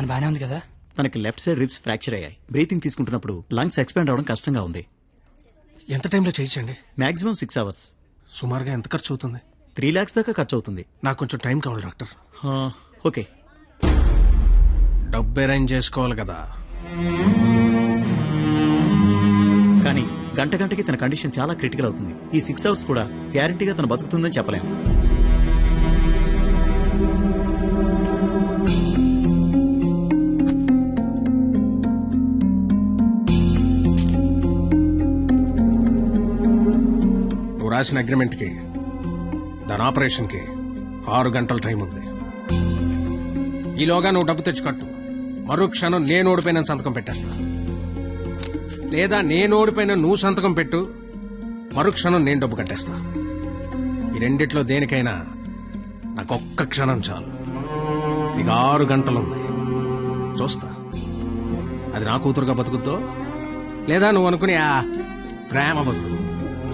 తను బానే ఉంది కదా? తనకి లెఫ్ట్ సైడ్ రిబ్స్ ఫ్రాక్చర్ అయ్యాయి. బ్రీతింగ్ తీసుకుంటున్నప్పుడు లంగ్స్ ఎక్స్పాండ్ అవడం కష్టంగా ఉంది. ఎంత టైంలో చేయించండి? Maximum 6 hours. సుమారుగా ఎంత ఖర్చు అవుతుంది? 3 lakhs దాకా ఖర్చు అవుతుంది. నాకు కొంచెం టైం కావాలి డాక్టర్. ఓకే, డబ్బు అరేంజ్ చేసుకోవాలి కదా. కానీ గంటకి తన కండిషన్ చాలా క్రిటికల్ అవుతుంది. ఈ 6 hours కూడా గ్యారంటీగా తను బతుకుతుందని చెప్పలేం. నువ్వు రాసిన అగ్రిమెంట్కి, దాని ఆపరేషన్కి 6 గంటల టైం ఉంది. ఈలోగా నువ్వు డబ్బు తెచ్చుకట్టు. మరో క్షణం నేను ఓడిపోయిన సంతకం పెట్టేస్తా. లేదా నేను ఓడిపోయిన నువ్వు సంతకం పెట్టు, మరుక్షణం నేను డబ్బు కట్టేస్తా. ఈ రెండిట్లో దేనికైనా నాకు ఒక్క క్షణం చాలు. నీకు 6 గంటలుంది. చూస్తా అది నా కూతురుగా బతుకుద్దో లేదా నువ్వు అనుకుని ఆ ప్రేమ బతుకుద్దు.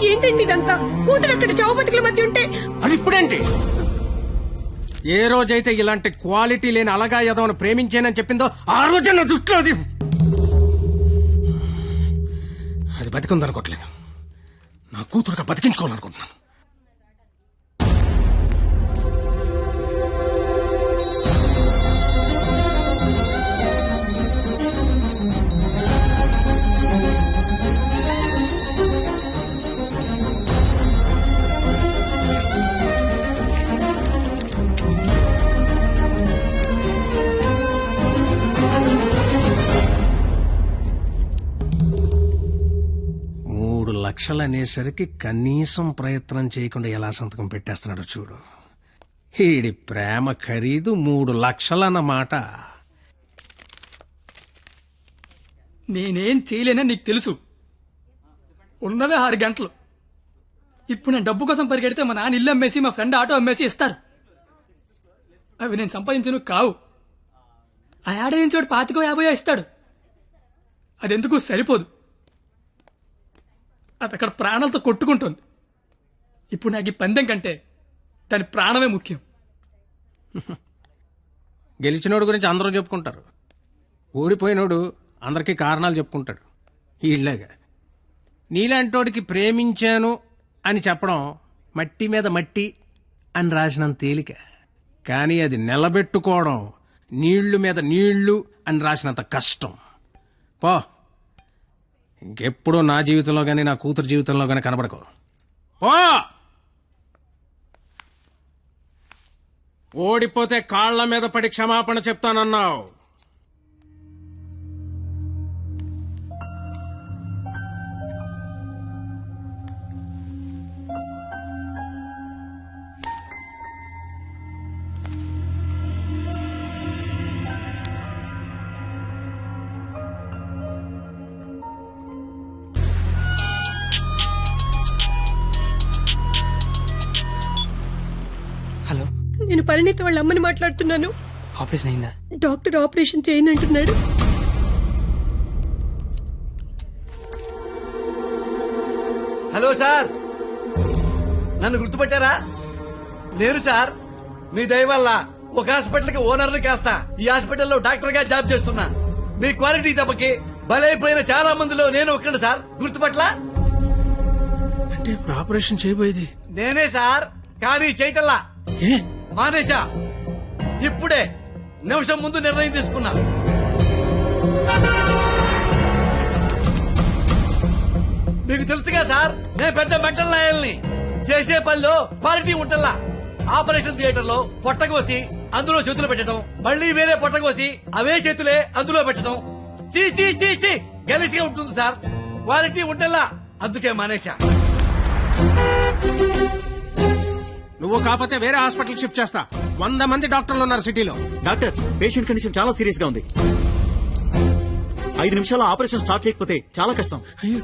ఏంటండి ఇదంతా? కూతురు అక్కడ చావు బతుకుల మధ్య ఉంటే అది ఇప్పుడేంటి? ఏ రోజైతే ఇలాంటి క్వాలిటీ లేని అలగా ఎదవను ప్రేమించానని చెప్పిందో ఆ రోజే నా దృష్టిలో అది బతికుందనుకోవట్లేదు. నా కూతురుగా బతికించుకోవాలనుకుంటున్నాను. లక్షలు అనేసరికి కనీసం ప్రయత్నం చేయకుండా ఎలా సంతకం పెట్టేస్తున్నాడు చూడు. ఈడి ప్రేమ ఖరీదు 3 లక్షలన్నమాట. నేనేం చేయలేనని నీకు తెలుసు. ఉన్నవే 6 గంటలు. ఇప్పుడు నేను డబ్బు కోసం పరిగెడితే మా నాన్న ఇల్లు అమ్మేసి మా ఫ్రెండ్ ఆటో అమ్మేసి ఇస్తారు. అవి నేను సంపాదించను కావు. ఆ ఏడాదించోడు 25-50 ఇస్తాడు. అదెందుకు సరిపోదు. అది అక్కడ ప్రాణాలతో కొట్టుకుంటుంది. ఇప్పుడు నాకు ఈ పందెం కంటే దాని ప్రాణమే ముఖ్యం. గెలిచినోడు గురించి అందరూ చెప్పుకుంటారు, ఓడిపోయినోడు అందరికీ కారణాలు చెప్పుకుంటాడు. ఇలాగా నీలాంటోడికి ప్రేమించాను అని చెప్పడం మట్టి మీద మట్టి అని రాసినంత తేలిక. కానీ అది నిలబెట్టుకోవడం నీళ్లు మీద నీళ్లు అని రాసినంత కష్టం. పో, ఇంకెప్పుడు నా జీవితంలో గానీ నా కూతురు జీవితంలో గానీ కనబడకో. ఓడిపోతే కాళ్ల మీద పడి క్షమాపణ చెప్తానన్నావు. హలో, నేను పరిణీత వాళ్ళ అమ్మని మాట్లాడుతున్నాను. ఆపరేషన్ అయిందా? డాక్టర్ ఆపరేషన్ చేయనంటున్నాడు. హలో సార్, నన్ను గుర్తుపట్టారా? నేను సార్, మీ దయ వల్ల ఒక హాస్పిటల్కి ఓనర్ని కాస్తా ఈ హాస్పిటల్లో డాక్టర్ గా జాబ్ చేస్తున్నా. మీ క్వాలిటీ దెబ్బకి బలైపోయిన చాలా మందిలో నేను ఒక్కడు సార్. గుర్తుపట్లా? అంటే ఇప్పుడు ఆపరేషన్ చేయబోయేది నేనే సార్, కానీ చేయటల్లా మానేశా. ఇప్పుడే నిమిషం ముందు నిర్ణయం తీసుకున్నా. మీకు తెలుసుగా సార్, నేను పెద్ద మెంటల్ లాయల్ని. చేసే పనిలో క్వాలిటీ ఉంటల్లా. ఆపరేషన్ థియేటర్ లో పొట్టకోసి అందులో చేతులు పెట్టడం, మళ్ళీ వేరే పొట్టకోసి అవే చేతులే అందులో పెట్టడం చీ చీ చీ చీ గెలిసిగా ఉంటుంది సార్. క్వాలిటీ ఉంటల్లా, అందుకే మానేశా. నువ్వు కాకపోతే వేరే హాస్పిటల్ షిఫ్ట్ చేస్తా. 100 మంది డాక్టర్లు ఉన్నారు సిటీలో. డాక్టర్, పేషెంట్ కండిషన్ చాలా సీరియస్ గా ఉంది. 5 నిమిషాల్లో ఆపరేషన్ స్టార్ట్ చేయకపోతే చాలా కష్టం.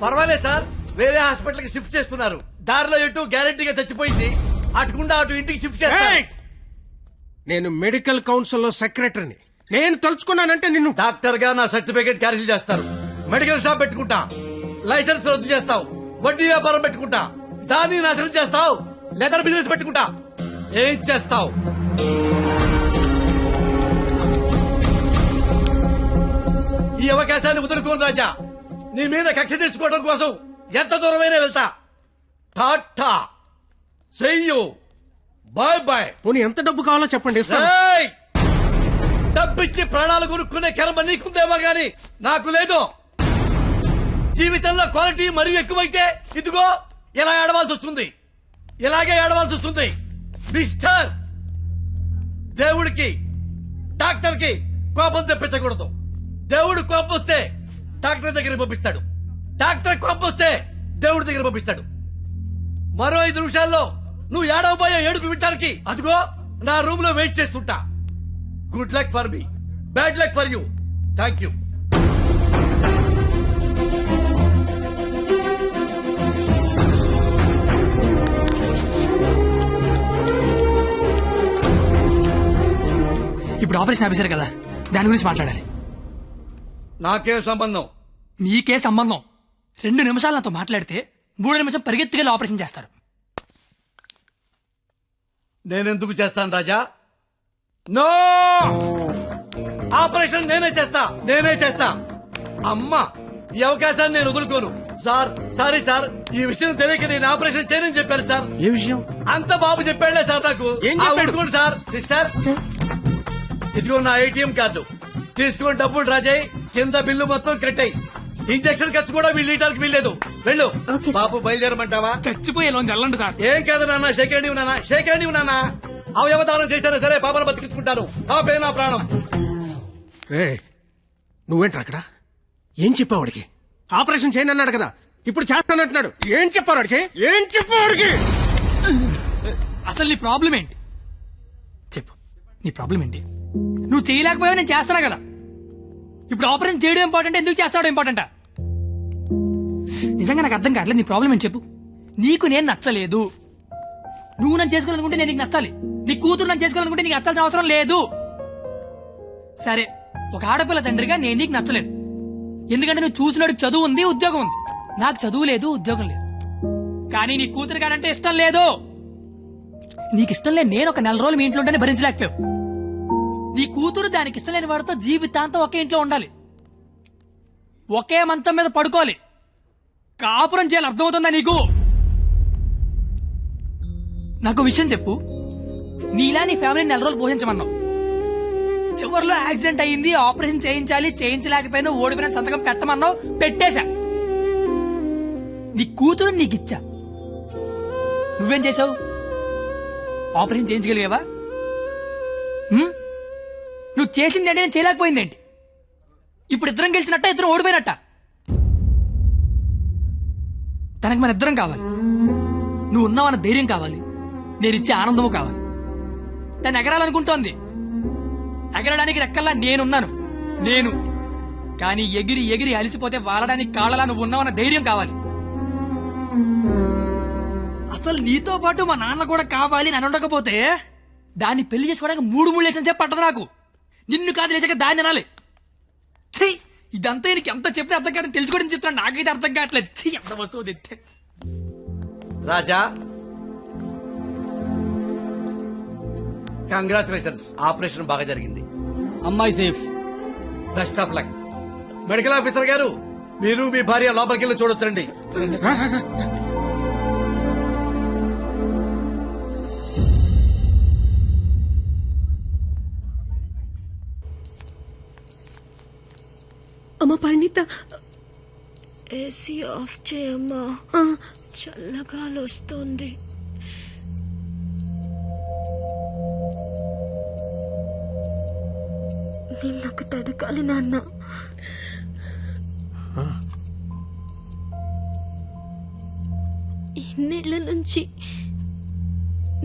పర్వాలేదు సార్, వేరే హాస్పిటల్ కి షిఫ్ట్ చేస్తున్నారు. దారిలో ఎటు గ్యారెంటీగా చచ్చిపోయింది, అటుకుండా అటు ఇంటికి షిఫ్ట్ చేస్తారు. నేను మెడికల్ కౌన్సిల్ లో సెక్రటరీని. నేను తలుచుకున్నానంటే నిన్ను డాక్టర్ గా నా సర్టిఫికేట్ క్యాన్సిల్ చేస్తారు. మెడికల్ షాప్ పెట్టుకుంటా, లైసెన్స్ రద్దు చేస్తావు. వడ్డీ వ్యాపారం పెట్టుకుంటా, దాన్ని నాశనం చేస్తావు. లెదర్ బిజినెస్ పెట్టుకుంటా, ఏం చేస్తావు? ఈ అవకాశాన్ని వదులుకోను రాజా. నీ మీద కక్ష తీర్చుకోవడం కోసం ఎంత దూరమైనా వెళ్తా. టాటా, చెయ్యు, బాయ్ బాయ్. పోనీ ఎంత డబ్బు కావాలో చెప్పండి, ఇస్తాను. ఏయ్! డబ్బిచ్చి ప్రాణాలు కొనుక్కునే కర్మ నీకుందేమో గాని నాకు లేదు. జీవితంలో క్వాలిటీ మరీ ఎక్కువైతే ఇదిగో ఇలా ఏడవాల్సి వస్తుంది, ఇలాగే ఏడవాల్సి వస్తుంది. మిస్టర్, దేవుడికి డాక్టర్ కి కోపం తెప్పించకూడదు. దేవుడు కోపం వస్తే డాక్టర్ దగ్గర పంపిస్తాడు, డాక్టర్ కోపం వస్తే దేవుడి దగ్గర పంపిస్తాడు. మరో 5 నిమిషాల్లో నువ్వు ఏడవబోయే ఏడుపు వినడానికి అదిగో నా రూమ్ లో వెయిట్ చేస్తుంటా. Good luck for me, bad luck for you. Thank you. ఇప్పుడు ఆపరేషన్ ఆఫీసర్ కదా, దాని గురించి మాట్లాడాలి. నాకేం సంబంధం? మీకే సంబంధం. 2 నిమిషాలు నాతో మాట్లాడితే 3 నిమిషం పరిగెత్తుకెళ్ళి ఆపరేషన్ చేస్తారు. నేనెందుకు చేస్తాను రాజా? నో, ఆపరేషన్ నేనే చేస్తా. అమ్మా, ఈ అవకాశాన్ని నేను వదులుకోను. సార్, సారీ సార్, ఈ విషయం తెలియక నేను ఆపరేషన్ చేయనని చెప్పాను సార్. ఏ విషయం? అంత బాబు చెప్పాడులే సార్ నాకు. ఏం చెప్పాడు? ఊరుకోండి సార్. సిస్టర్, ఇదిగో నా ATM కార్డు తీసుకుని డబ్బులు రాజాయి, కింద బిల్లు మొత్తం కట్టాయి. ఇంజక్షన్ ఖర్చు కూడా వీళ్ళు ఇవ్వడానికి వీల్లేదు. వెళ్ళు. బాబు బయలుదేరమంటావా? చచ్చిపోయే లోన్ వెళ్ళండి సార్. ఏం కాదు నాన్న, షేక్ హ్యాండ్ నాన్న. అవయవదానం చేశారా సరే, పాపను బతికించుకుంటారు. పాపే నా ప్రాణం. రే, నువ్వేంట్రా అక్కడ? ఏం చెప్పావు వాడికి? ఆపరేషన్ చేయను అన్నాడు కదా, ఇప్పుడు చేస్తానంటున్నాడు. ఏం చెప్పారు వాడికి? అసలు నీ ప్రాబ్లం ఏంటి చెప్పు. నీ ప్రాబ్లం ఏంటి? నువ్వు చేయలేకపోయావు, నేను చేస్తున్నా కదా. ఇప్పుడు ఆపరేషన్ చేయడం ఇంపార్టెంట్, ఎందుకు చేస్తాడో ఇంపార్టెంటా? నిజంగా నాకు అర్థం కావట్లేదు. నీ ప్రాబ్లం ఏంటి చెప్పు. నీకు నేను నచ్చలేదు. నువ్వు నన్ను చేసుకోవాలనుకుంటే నేను నీకు నచ్చాలి. నీ కూతురు నన్ను చేసుకోవాలనుకుంటే నీకు నచ్చాల్సిన అవసరం లేదు. సరే, ఒక ఆడపిల్ల తండ్రిగా నేను నీకు నచ్చలేదు. ఎందుకంటే నువ్వు చూసినాడికి చదువు ఉంది, ఉద్యోగం ఉంది. నాకు చదువు లేదు, ఉద్యోగం లేదు. కానీ నీ కూతురు కాడంటే ఇష్టం లేదు. నీకు ఇష్టం లేదు, నేను ఒక 4 రోజులు మీ ఇంట్లో ఉంటేనే భరించలేకపోయావు. నీ కూతురు దానికి ఇష్టం లేని వాడితో జీవితాంతం ఒకే ఇంట్లో ఉండాలి, ఒకే మంచం మీద పడుకోవాలి, కాపురం చేయాలి. అర్థమవుతుందా నీకు? నాకు విషయం చెప్పు. నీలా నీ ఫ్యామిలీని 4 రోజులు పోషించమన్నావు. చివరిలో యాక్సిడెంట్ అయ్యింది, ఆపరేషన్ చేయించలేకపోయినా ఓడిపోయిన సంతకం పెట్టమన్నావు, పెట్టేశా. నీ కూతురు నీకిచ్చా. నువ్వేం చేశావు? ఆపరేషన్ చేయించగలిగావా? నువ్వు చేసింది ఏంటి, నేను చేయలేకపోయిందేంటి? ఇప్పుడు ఇద్దరం గెలిచినట్ట, ఇద్దరం ఓడిపోయినట్ట. తనకి మన ఇద్దరం కావాలి. నువ్వు ఉన్నావన్న ధైర్యం కావాలి, నేనిచ్చే ఆనందము కావాలి. తను ఎగరాలనుకుంటోంది, ఎగరడానికి రెక్కల్లా నేనున్నాను. కానీ ఎగిరి ఎగిరి అలిసిపోతే వాలడానికి కాళ్ళలా నువ్వు ఉన్నావన్న ధైర్యం కావాలి. అసలు నీతో పాటు మా నాన్న కూడా కావాలి. నన్ను ఉండకపోతే దాన్ని పెళ్లి చేసుకోవడానికి 3 లేసిన చెప్పి పట్టదు నాకు. నిన్ను కాదు లేచాక దాన్ని అనాలి. చెయ్యి, ఇదంతా నీకు ఎంత చెప్పిన అర్థం కాదని తెలుసుకోవడం చెప్తాను. నాకైతే అర్థం కావట్లేదు. చెయ్యి, ఎంత వస్తువు తెస్తే. రాజా, కంగ్రాచులేషన్స్, ఆపరేషన్ బాగా జరిగింది. అమ్మాయి safe. Best of luck. Medical officer గారు, మీరు మీ భార్య లోపలికి వెళ్ళి చూడొచ్చండి. అమ్మ పరిణిత, ఏసీ ఆఫ్ చేయమ్మా, చల్లగాలి వస్తుంది. నిన్నొకటి అడగాలి నాన్న. ఇన్నేళ్ల నుంచి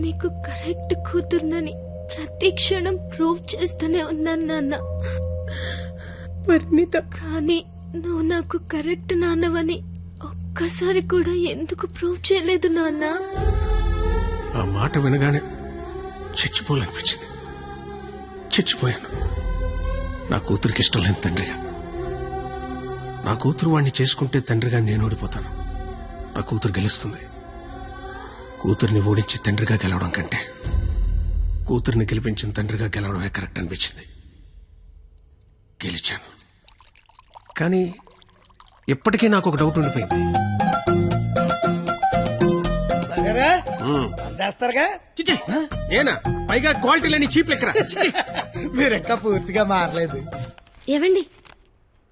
నీకు కరెక్ట్ కూతుర్నని ప్రతి క్షణం ప్రూవ్ చేస్తూనే ఉన్నాను నాన్న. పరిణిత, కానీ నువ్వు నాకు కరెక్ట్ నాన్నవని ఒక్కసారి కూడా ఎందుకు ప్రూవ్ చేయలేదు నాన్న? ఆ మాట వినగానే చచ్చిపోవాలనిపించింది. చచ్చిపోయాను. నా కూతురికి ఇష్టం లేని తండ్రిగా. నా కూతురు వాడిని చేసుకుంటే తండ్రిగా నేను ఓడిపోతాను. నా కూతురు గెలుస్తుంది. కూతురిని ఓడించి తండ్రిగా గెలవడం కంటే కూతురిని గెలిపించిన తండ్రిగా గెలవడమే కరెక్ట్ అనిపించింది. గెలిచాను. కానీ ఇప్పటికీ నాకు ఒక డౌట్ ఉండిపోయింది. చేస్తారుగా చిచి, ఏనా పైగా క్వాలిటీ లేని చీప్ లెక్కరా. చిచి. మీరు ఇంకా పూర్తిగా మారలేదు. ఏవండి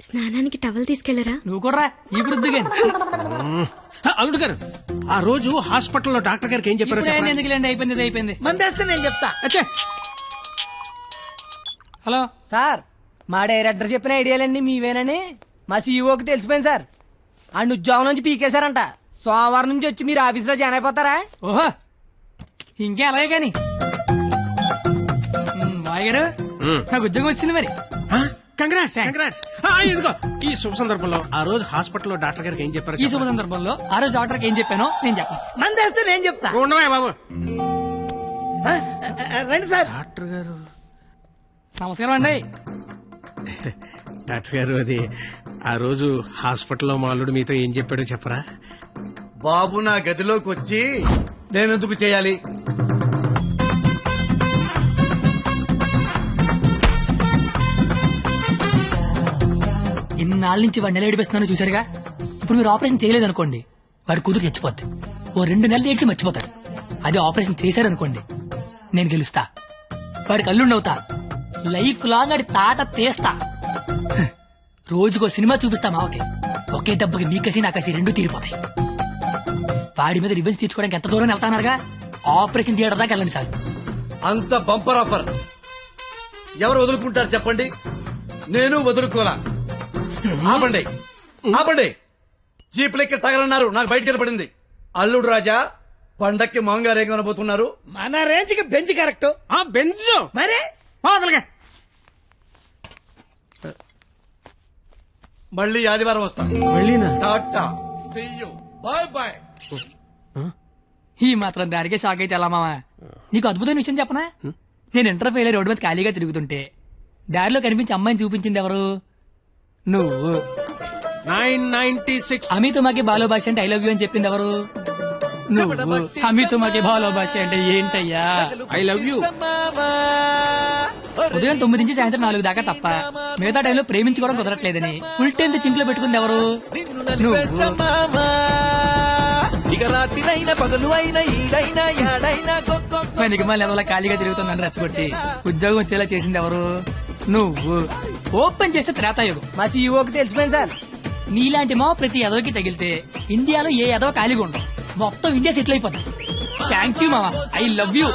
స్నానానికి టవల్ తీసుకెళ్లరా? నువ్వు కూడా ఈ వృద్ధిగా అల్లుడు గారు, ఆ రోజు హాస్పిటల్లో డాక్టర్ గారికి ఏం చెప్పారో చెప్పరా? ఎందుకులేండి, అయిపోయింది ఇది అయిపోయింది. మందేస్తే నేను చెప్తా. అచ్చే, హలో సార్ మా డైరెక్టర్ చెప్పిన ఐడియాలన్నీ మీవేనని మా సీఈఓకి తెలిసిపోయింది సార్. ఆ ఉద్యోగం నుంచి పీకేశారంట. సోమవారం నుంచి వచ్చి మీరు ఆఫీస్లో జాయిన్ అయిపోతారా? ఓహో ఇంకే అలాగే కాని మాయ గారు నాకు ఉద్యోగం వచ్చింది మరి. Congrats congrats. ఇదిగో ఈ శుభ సందర్భంలో ఆ రోజు హాస్పిటల్లో డాక్టర్ గారికి ఏం చెప్పారో ఈ శుభ సందర్భంలో ఆ రోజు డాక్టర్కి ఏం చెప్పానో నేను చెప్పను. మందేస్తే నేను చెప్తా. ఉండవా బాబు. రండి సార్. డాక్టర్ గారు, నమస్కారం అండి. డాక్టర్ గారు, అది ఆ రోజు హాస్పిటల్లో మా అల్లుడు మీతో ఏం చెప్పాడో చెప్పరా? బాబు నా గదిలోకి వచ్చి నేనెందుకు చేయాలి? ఇన్నాళ్ళ నుంచి వాడిని ఎలా ఏడిపిస్తున్నానో చూసారుగా. ఇప్పుడు మీరు ఆపరేషన్ చేయలేదనుకోండి, వాడి కూతురు చచ్చిపోద్ది. ఓ 2 నెలలు ఏడ్చి మర్చిపోతాడు. అదే ఆపరేషన్ చేశారనుకోండి, నేను గెలుస్తా, వాడికి అల్లుండవుతా, లైఫ్ లాంగ్ ఆడి తాట తీస్తా. రోజుకో సినిమా చూపిస్తా మావకి. ఒకే దెబ్బకి మీకసి నాకసి 2 తీరిపోతాయి. వాడి మీద రివెంజ్ తీర్చుకోవడానికి ఎంత దూరం వెళ్తానారుగా, ఆపరేషన్ థియేటర్ దాకా వెళ్ళండి చాలు. అంత బంపర్ ఆఫర్ ఎవరు వదులుకుంటారు చెప్పండి? నేను వదులుకోలా. ఆపండి ఆపండి. జీప్ లెక్క తగలన్నారు, నాకు బయట కనపడింది. అల్లుడు రాజా పండక్కి మాంగారు ఏం కనబోతున్నారు? మన రేంజ్ కి బెంచ్ కరెక్ట్. బెంజు మరే పాదలుగా. మళ్ళీ ఆదివారం వస్తా. వెళ్ళినా టాటా, సీ యు, బాయ్ బాయ్. ఈ మాత్రం దానికే షాక్ అయితే ఎలా మావా? నీకు అద్భుతమైన విషయం చెప్పనా? నేను ఇంటర్ ఫెయిల్ అయ్యి రోడ్డు మీద ఖాళీగా తిరుగుతుంటే దారిలో కనిపించి అమ్మాయిని చూపించింది ఎవరు? నువ్వు. 996. అమితో మాకి బాలో భాష అంటే ఐ లవ్ యూ అని చెప్పింది ఎవరు? నువ్వు. అమితో మాకి బాలో భాష అంటే ఏంటయ్యా? I love you. ఉదయం 9 నుంచి సాయంత్రం 4 దాకా తప్ప మిగతా టైంలో ప్రేమించుకోవడం కుదరట్లేదని ఫుల్ టైం చింట్లో పెట్టుకుంది ఎవరు? నువ్వు. పనికి మళ్ళీ ఎవరో ఖాళీగా తిరుగుతుందని రెచ్చగొట్టి ఉద్యోగం వచ్చేలా చేసింది ఎవరు? నువ్వు. ఓపెన్ చేస్తే త్రేతాయుగం. మా సీఈఓకి తెలిసిపోయింది సార్. నీలాంటి మా ప్రతి ఎదవకి తగిలితే ఇండియాలో ఏ ఎదవ ఖాళీగా ఉండవు. మొత్తం ఇండియా సెటిల్ అయిపోతుంది. థ్యాంక్ యూ మామా, ఐ లవ్ యూ.